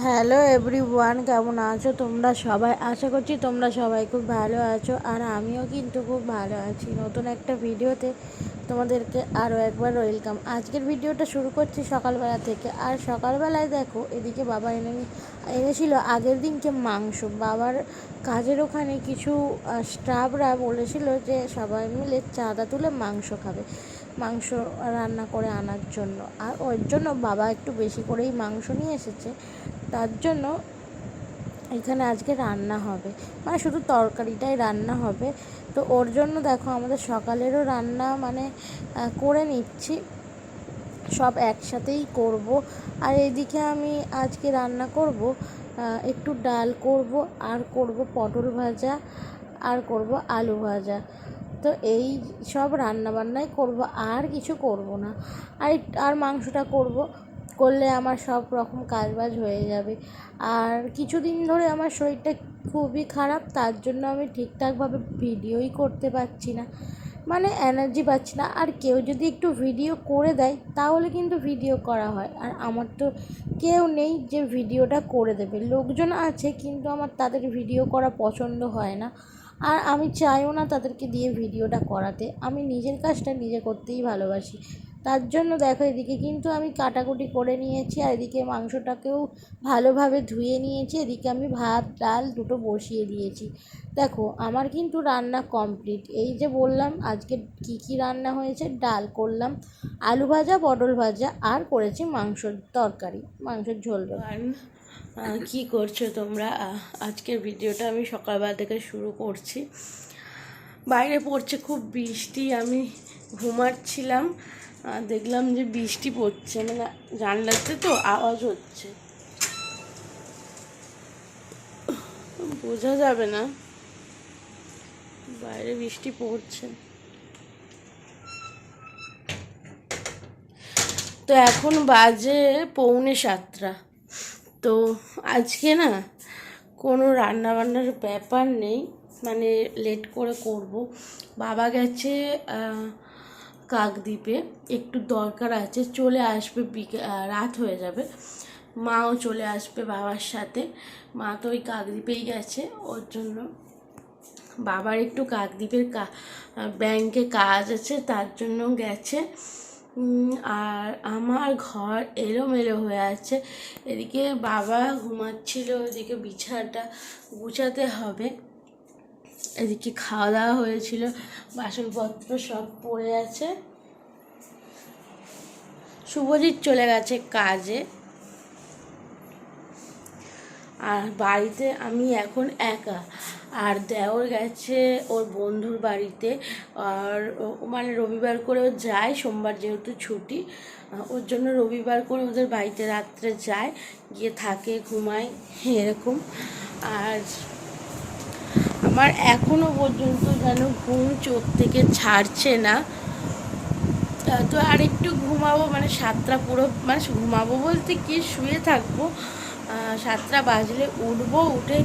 Hello everyone, কেমন আছো তোমরা সবাই? আশা করছি তোমরা সবাই খুব ভালো আছো, আর আমিও কিন্তু খুব ভালো আছি। নতুন একটা ভিডিওতে তোমাদেরকে আরও একবার ওয়েলকাম। আজকের ভিডিওটা শুরু করছি সকালবেলা থেকে। আর সকালবেলায় দেখো, এদিকে বাবা এনেছিল আগের দিনকে মাংস। বাবার কাজের ওখানে কিছু স্টাফরা বলেছিল যে সবাই মিলে চাঁদা তুলে মাংস খাবে, মাংস রান্না করে আনার জন্য। আর ওর জন্য বাবা একটু বেশি করেই মাংস নিয়ে এসেছে। তার জন্য এখানে আজকে রান্না হবে, মানে শুধু তরকারিটাই রান্না হবে। তো ওর জন্য দেখো আমাদের সকালেরও রান্না করে নিচ্ছি, সব একসাথেই করব। আর এদিকে আমি আজকে রান্না করব, একটু ডাল করব, আর করব পটল ভাজা, আর করব আলু ভাজা। তো এই সব রান্নাবান্নাই করব, আর কিছু করব না। আর মাংসটা করলে আমার সব রকম কাজবাজ হয়ে যাবে। আর কিছুদিন ধরে আমার শরীরটা খুবই খারাপ, তার জন্য আমি ঠিকঠাকভাবে ভিডিওই করতে পারছি না, মানে এনার্জি পাচ্ছি না। আর কেউ যদি একটু ভিডিও করে দেয় তাহলে কিন্তু ভিডিও করা হয়, আর আমার তো কেউ নেই যে ভিডিওটা করে দেবে। লোকজন আছে কিন্তু আমার তাদের ভিডিও করা পছন্দ হয় না, আর আমি চাইও না তাদেরকে দিয়ে ভিডিওটা করাতে। আমি নিজের কাজটা নিজে করতেই ভালোবাসি। তার জন্য দেখো এদিকে কিন্তু আমি কাটাকুটি করে নিয়েছি, আর এদিকে মাংসটাকেও ভালোভাবে ধুয়ে নিয়েছি। এদিকে আমি ভাত ডাল দুটো বসিয়ে দিয়েছি। দেখো আমার কিন্তু রান্না কমপ্লিট। এই যে বললাম আজকে কি কি রান্না হয়েছে, ডাল করলাম, আলু ভাজা পটল ভাজা, আর করেছি মাংসর তরকারি, মাংসের ঝোল। কি করছো তোমরা? আজকের ভিডিওটা আমি সকালবেলা থেকে শুরু করছি। বাইরে পড়ছে খুব বৃষ্টি, আমি ঘুমাচ্ছিলাম, দেখলাম যে বৃষ্টি পড়ছে, মানে জানলাতে তো আওয়াজ হচ্ছে, বোঝা যাবে না বাইরে বৃষ্টি পড়ছে। তো এখন বাজে 6:45। তো আজকে না কোনো রান্নাবান্নার ব্যাপার নেই, মানে লেট করে করব। বাবা গেছে কাকদ্বীপে, একটু দরকার আছে, চলে আসবে, রাত হয়ে যাবে। মাও চলে আসবে বাবার সাথে। মা তো ওই কাকদ্বীপেই গেছে, ওর জন্য বাবার একটু কাকদ্বীপের ব্যাংকে কাজ আছে, তার জন্য গেছে। আর আমার ঘর এলোমেলো হয়ে আছে। এদিকে বাবা ঘুমাচ্ছিল, এদিকে বিছানাটা গুছাতে হবে। এদিকে খাওয়া দাওয়া হয়েছিল, বাসনপত্র সব পড়ে আছে। শুভজিৎ চলে গেছে কাজে, আর বাড়িতে আমি এখন একা। আর দেওর গেছে ওর বন্ধুর বাড়িতে, আর মানে রবিবার করে ও যায়, সোমবার যেহেতু ছুটি, ওর জন্য রবিবার করে ওদের বাড়িতে রাত্রে যায়, গিয়ে থাকে, ঘুমায়, এরকম। আর আমার এখনও পর্যন্ত যেন ঘুম চোখ থেকে ছাড়ছে না। তো আর একটু ঘুমাবো, মানে 7টা পুরো, মানে ঘুমাবো বলতে কি শুয়ে থাকবো। 7টা বাজলে উঠবো, উঠে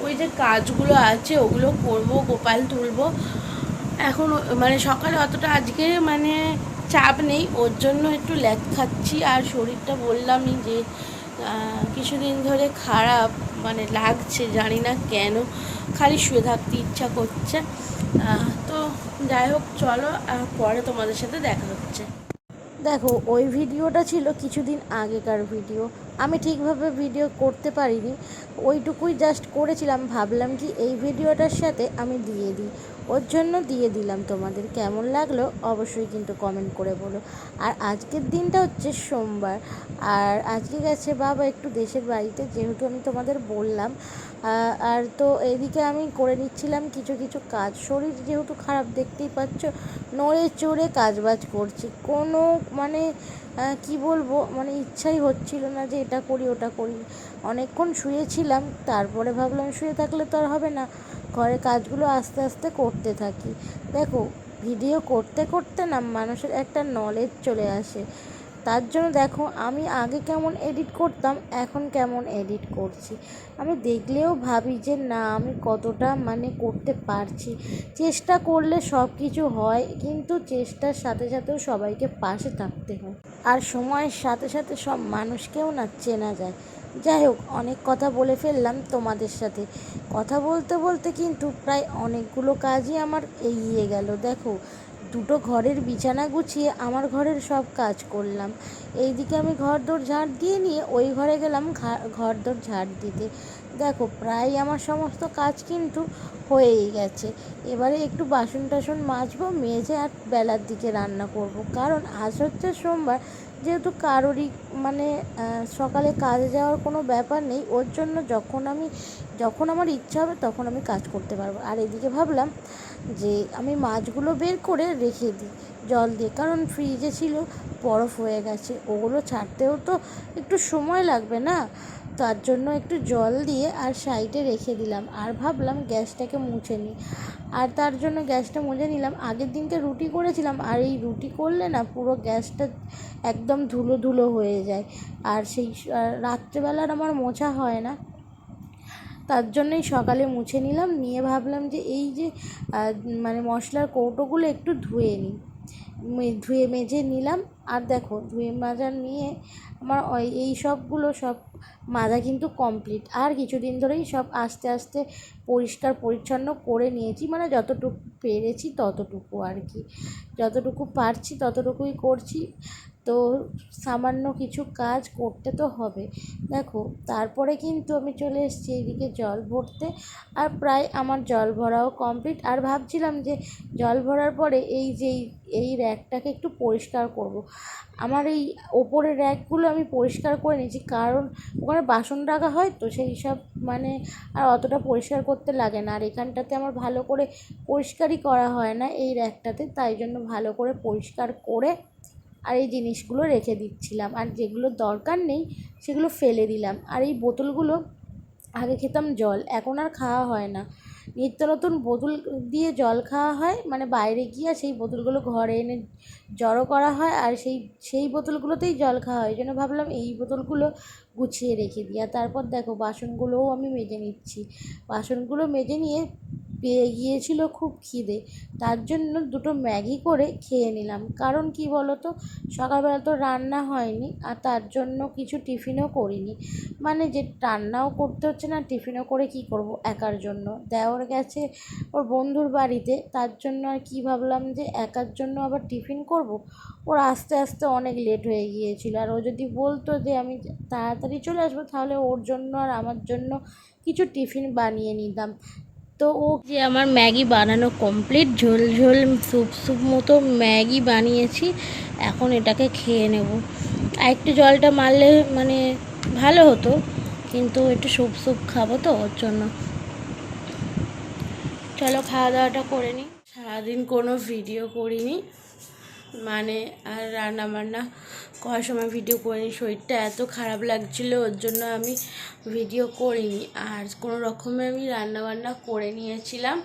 ওই যে কাজগুলো আছে ওগুলো করবো, গোপাল তুলবো। এখন মানে সকালে অতটা আজকে মানে চাপ নেই, ওর জন্য একটু ল্যাদ খাচ্ছি। আর শরীরটা বললামই যে কিছুদিন ধরে খারাপ মানে লাগছে, জানি না কেন, খালি শুয়ে থাকতে ইচ্ছা করছে। তো যাই হোক, চলো পরে তোমাদের সাথে দেখা হচ্ছে। দেখো ওই ভিডিওটা ছিল কিছুদিন আগেকার ভিডিও, আমি ঠিকভাবে ভিডিও করতে পারিনি, ওইটুকুই জাস্ট করেছিলাম। ভাবলাম কি এই ভিডিওটার সাথে আমি দিয়ে দিই, ওর জন্য দিয়ে দিলাম। তোমাদের কেমন লাগলো অবশ্যই কিন্তু কমেন্ট করে বলো। আর আজকের দিনটা হচ্ছে সোমবার, আর আজকে গেছে বাবা একটু দেশের বাড়িতে, যেহেতু আমি তোমাদের বললাম। আর তো এদিকে আমি করে নিচ্ছিলাম কিছু কিছু কাজ। শরীর যেহেতু খারাপ, দেখতেই পাচ্ছ, নড়ে চড়ে কাজবাজ করছি, কোনো মানে কি বলবো, মানে ইচ্ছাই হচ্ছিল না যে এটা করি ওটা করি। অনেকক্ষণ শুয়েছিলাম, তারপরে ভাবলাম শুয়ে থাকলে তো আর হবে না, ঘরের কাজগুলো আস্তে আস্তে করতে থাকি। দেখো ভিডিও করতে করতে না মানুষের একটা নলেজ চলে আসে। তার জন্য দেখো আমি আগে কেমন এডিট করতাম, এখন কেমন এডিট করছি। আমি দেখলেও ভাবি যে না আমি কতটা মানে করতে পারছি। চেষ্টা করলে সব কিছু হয়, কিন্তু চেষ্টার সাথে সাথেও সবাইকে পাশে থাকতে হয়, আর সময়ের সাথে সাথে সব মানুষকেও না চেনা যায়। যাই হোক, অনেক কথা বলে ফেললাম তোমাদের সাথে। কথা বলতে বলতে কিন্তু প্রায় অনেকগুলো কাজই আমার এগিয়ে গেল। দেখো, দুটো ঘরের বিছানা গুছিয়ে আমার ঘরের সব কাজ করলাম। এইদিকে আমি ঘরদোর ঝাড় দিয়ে নিয়ে ওই ঘরে গেলাম ঘরদোর ঝাড় দিতে। দেখো, প্রায় আমার সমস্ত কাজ কিন্তু হয়েই গেছে। এবারে একটু বাসন টাসন মাজবো, মেজে আর বেলার দিকে রান্না করব। কারণ আজ হচ্ছে সোমবার, যেহেতু কারোরই মানে সকালে কাজে যাওয়ার কোনো ব্যাপার নেই, ওর জন্য যখন আমার ইচ্ছা হবে তখন আমি কাজ করতে পারবো। আর এদিকে ভাবলাম যে আমি মাছগুলো বের করে রেখে দিই জল দিয়ে, কারণ ফ্রিজে ছিল, বরফ হয়ে গেছে, ওগুলো ছাড়তেও তো একটু সময় লাগবে না। তার জন্য একটু জল দিয়ে আর সাইডে রেখে দিলাম। আর ভাবলাম গ্যাসটাকে মুছে নিই, আর তার জন্য গ্যাসটা মুছে নিলাম। আগের দিনকে রুটি করেছিলাম, আর এই রুটি করলে না পুরো গ্যাসটা একদম ধুলো ধুলো হয়ে যায়, আর সেই রাত্রেবেলার আমার মোছা হয় না। তার জন্যই সকালে মুছে নিলাম, নিয়ে ভাবলাম যে এই যে মানে মশলার কৌটোগুলো একটু ধুয়ে নিই। ধুয়ে মেজে নিলাম। আর দেখো, ধুয়ে মাজা নিয়ে আমার এই সবগুলো সব মাজা কিন্তু কমপ্লিট। আর কিছুদিন ধরেই সব আস্তে আস্তে পরিষ্কার পরিচ্ছন্ন করে নিয়েছি, মানে যতটুকু পেরেছি ততটুকু আর কি, যতটুকু পারছি ততটুকুই করছি। তো সামান্য কিছু কাজ করতে তো হবে। দেখো, তারপরে কিন্তু আমি চলে এসেছি এইদিকে জল ভরতে, আর প্রায় আমার জল ভরাও কমপ্লিট। আর ভাবছিলাম যে জল ভরার পরে এই র্যাকটাকে একটু পরিষ্কার করব। আমার এই ওপরের র্যাকগুলো আমি পরিষ্কার করে নিয়েছি, কারণ ওখানে বাসন রাখা হয়, তো সেই সব মানে আর অতটা পরিষ্কার করতে লাগে না। আর এখানটাতে আমার ভালো করে পরিষ্কারই করা হয় না এই র্যাকটাতে, তাই জন্য ভালো করে পরিষ্কার করে আর এই জিনিসগুলো রেখে দিচ্ছিলাম। আর যেগুলো দরকার নেই সেগুলো ফেলে দিলাম। আর এই বোতলগুলো আগে খেতাম জল, এখন আর খাওয়া হয় না। নিত্য নতুন বোতল দিয়ে জল খাওয়া হয়, মানে বাইরে গিয়ে সেই বোতলগুলো ঘরে এনে জড়ো করা হয়, আর সেই বোতলগুলোতেই জল খাওয়া হয়। এই জন্য ভাবলাম এই বোতলগুলো গুছিয়ে রেখে দিই। আর তারপর দেখো, বাসনগুলোও আমি মেজে নিচ্ছি। বাসনগুলো মেজে নিয়ে পেয়ে গিয়েছিল খুব খিদে, তার জন্য দুটো ম্যাগি করে খেয়ে নিলাম। কারণ কি বলো তো, সকালবেলা তো রান্না হয়নি, আর তার জন্য কিছু টিফিনও করিনি। মানে যে রান্নাও করতে হচ্ছে না, টিফিনও করে কি করব একার জন্য। দেওর গেছে ওর বন্ধুর বাড়িতে, তার জন্য আর কি ভাবলাম যে একার জন্য আবার টিফিন করব। ওর আস্তে আস্তে অনেক লেট হয়ে গিয়েছিল, আর ও যদি বলতো যে আমি তাড়াতাড়ি চলে আসবো, তাহলে ওর জন্য আর আমার জন্য কিছু টিফিন বানিয়ে নিতাম। তো ও যে আমার ম্যাগি বানানো কমপ্লিট, ঝোল ঝোল স্যুপ স্যুপ মতো ম্যাগি বানিয়েছি। এখন এটাকে খেয়ে নেব। আর একটু জলটা মারলে মানে ভালো হতো, কিন্তু একটু স্যুপ স্যুপ খাবো তো, ওর জন্য। চলো খাওয়া দাওয়াটা করে নিই। সারাদিন কোনো ভিডিও করিনি, মানে আর রান্না বান্না করার সময় ভিডিও করিনি। শরীরটা এত খারাপ লাগছিলো, ওর জন্য আমি ভিডিও করিনি। আর কোনো রকমে আমি রান্নাবান্না করে নিয়েছিলাম,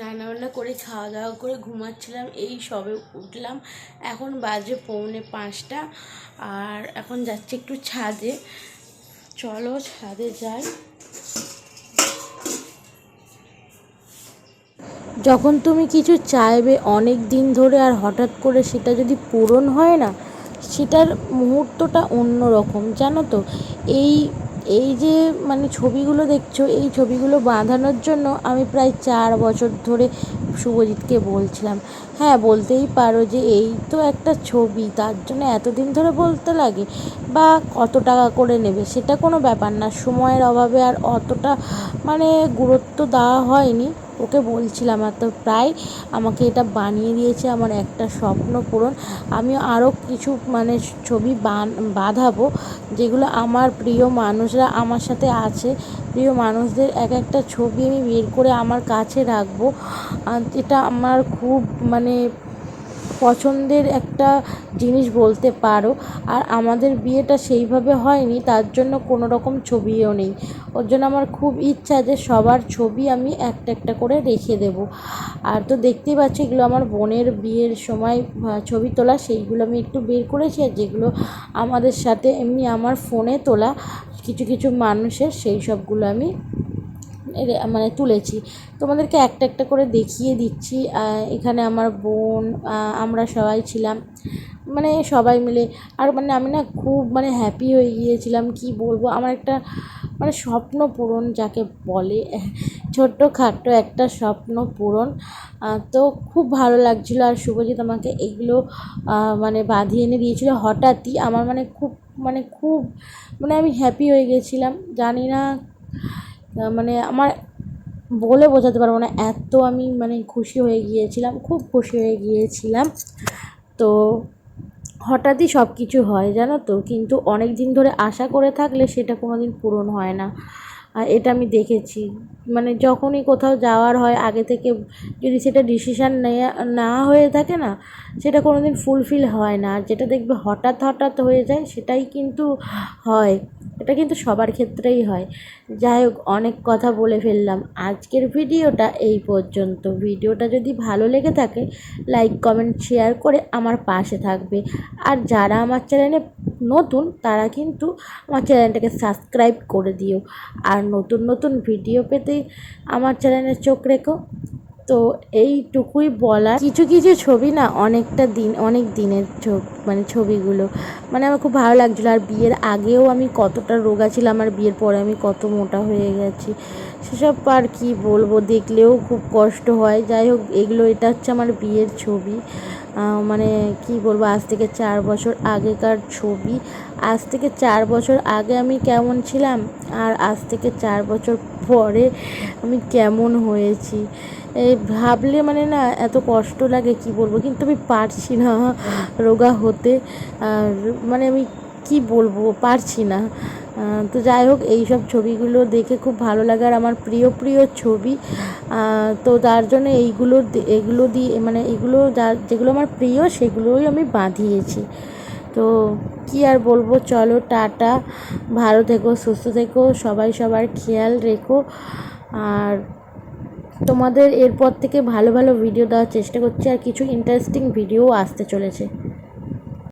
রান্নাবান্না করে খাওয়া দাওয়া করে ঘুমাচ্ছিলাম। এই সবে উঠলাম, এখন বাজে 4:45। আর এখন যাচ্ছি একটু ছাদে। চলো ছাদে যাই। যখন তুমি কিছু চাইবে অনেক দিন ধরে, আর হঠাৎ করে সেটা যদি পূরণ হয় না, সেটার মুহূর্তটা অন্য রকম, জানো তো। এই এই যে মানে ছবিগুলো দেখছো, এই ছবিগুলো বাঁধানোর জন্য আমি প্রায় 4 বছর ধরে শুভজিৎকে বলছিলাম। হ্যাঁ, বলতেই পারো যে এই তো একটা ছবি, তার জন্য এতদিন ধরে বলতে লাগে, বা কত টাকা করে নেবে সেটা কোনো ব্যাপার না। সময়ের অভাবে আর অতটা মানে গুরুত্ব দেওয়া হয়নি। ওকে বলছিলাম, আর তো প্রায় আমাকে এটা বানিয়ে দিয়েছে, আমার একটা স্বপ্ন পূরণ। আমিও আরও কিছু মানে ছবি বাঁধাবো, যেগুলো আমার প্রিয় মানুষরা আমার সাথে আছে। প্রিয় মানুষদের এক একটা ছবি আমি বের করে আমার কাছে রাখবো। আর এটা আমার খুব মানে পছন্দের একটা জিনিস বলতে পারো। আর আমাদের বিয়েটা সেইভাবে হয়নি, তার জন্য কোনো রকম ছবিও নেই। ওর জন্য আমার খুব ইচ্ছা যে সবার ছবি আমি একটা একটা করে রেখে দেবো। আর তো দেখতেই পাচ্ছি এগুলো আমার বোনের বিয়ের সময় ছবি তোলা, সেইগুলো আমি একটু বের করেছি। আর যেগুলো আমাদের সাথে এমনি আমার ফোনে তোলা কিছু কিছু মানুষের, সেই সবগুলো আমি মানে তুলেছি। তোমাদেরকে একটা একটা করে দেখিয়ে দিচ্ছি। এখানে আমার বোন, আমরা সবাই ছিলাম, মানে সবাই মিলে। আর মানে আমি না খুব মানে হ্যাপি হয়ে গিয়েছিলাম, কি বলবো, আমার একটা মানে স্বপ্ন পূরণ যাকে বলে, ছোট্টখাট্টো একটা স্বপ্ন পূরণ। তো খুব ভালো লাগছিলো। আর শুভজিৎ আমাকে এগুলো মানে বাঁধিয়ে এনে দিয়েছিলো হঠাৎই। আমার মানে খুব মানে আমি হ্যাপি হয়ে গেছিলাম, জানি না মানে আমার বলে বোঝাতে পারবো না, এত আমি মানে খুশি হয়ে গিয়েছিলাম, খুব খুশি হয়ে গিয়েছিলাম। তো হঠাৎই সব কিছু হয় জানো তো, কিন্তু অনেক দিন ধরে আশা করে থাকলে সেটা কোনো দিন পূরণ হয় না। আর এটা আমি দেখেছি, মানে যখনই কোথাও যাওয়ার হয় আগে থেকে যদি সেটা ডিসিশান না হয়ে থাকে না, সেটা কোনো দিন ফুলফিল হয় না। আর যেটা দেখবে হঠাৎ হঠাৎ হয়ে যায় সেটাই কিন্তু হয়, এটা কিন্তু সবার ক্ষেত্রেই হয়। যাই হোক, অনেক কথা বলে ফেললাম। আজকের ভিডিওটা এই পর্যন্ত। ভিডিওটা যদি ভালো লেগে থাকে লাইক কমেন্ট শেয়ার করে আমার পাশে থাকবে। আর যারা আমার চ্যানেলে নতুন তারা কিন্তু আমার চ্যানেলটাকে সাবস্ক্রাইব করে দিও। আর নতুন নতুন ভিডিও পেতে আমার চ্যানেলে চোখ রেখো। তো এইটুকুই বলা। কিছু কিছু ছবি না অনেক দিনের মানে ছবিগুলো মানে আমার খুব ভালো লাগছিলো। আর বিয়ের আগেও আমি কতটা রোগা ছিলাম, আর বিয়ের পরে আমি কত মোটা হয়ে গেছি, সেসব আর কি বলবো, দেখলেও খুব কষ্ট হয়। যাই হোক, এটা হচ্ছে আমার বিয়ের ছবি। মানে কি বলবো, আজ থেকে 4 বছর আগেকার ছবি। আজ থেকে 4 বছর আগে আমি কেমন ছিলাম, আর আজ থেকে 4 বছর পরে আমি কেমন হয়েছি, এই ভাবলে মানে না এত কষ্ট লাগে, কি বলবো। কিন্তু আমি পারছি না রোগা হতে, আর মানে আমি কি বলবো, পারছি না। তো যাই হোক, এইসব ছবিগুলো দেখে খুব ভালো লাগে, আর আমার প্রিয় প্রিয় ছবি। তো তার জন্য এগুলো দিয়ে মানে যেগুলো আমার প্রিয় সেগুলোই আমি বাঁধিয়েছি। তো কি আর বলবো, চলো টাটা, ভালো থেকো, সুস্থ থেকো, সবাই সবার খেয়াল রেখো। আর তোমাদের এরপর থেকে ভালো ভালো ভিডিও দেওয়ার চেষ্টা করছি, আর কিছু ইন্টারেস্টিং ভিডিও আসতে চলেছে।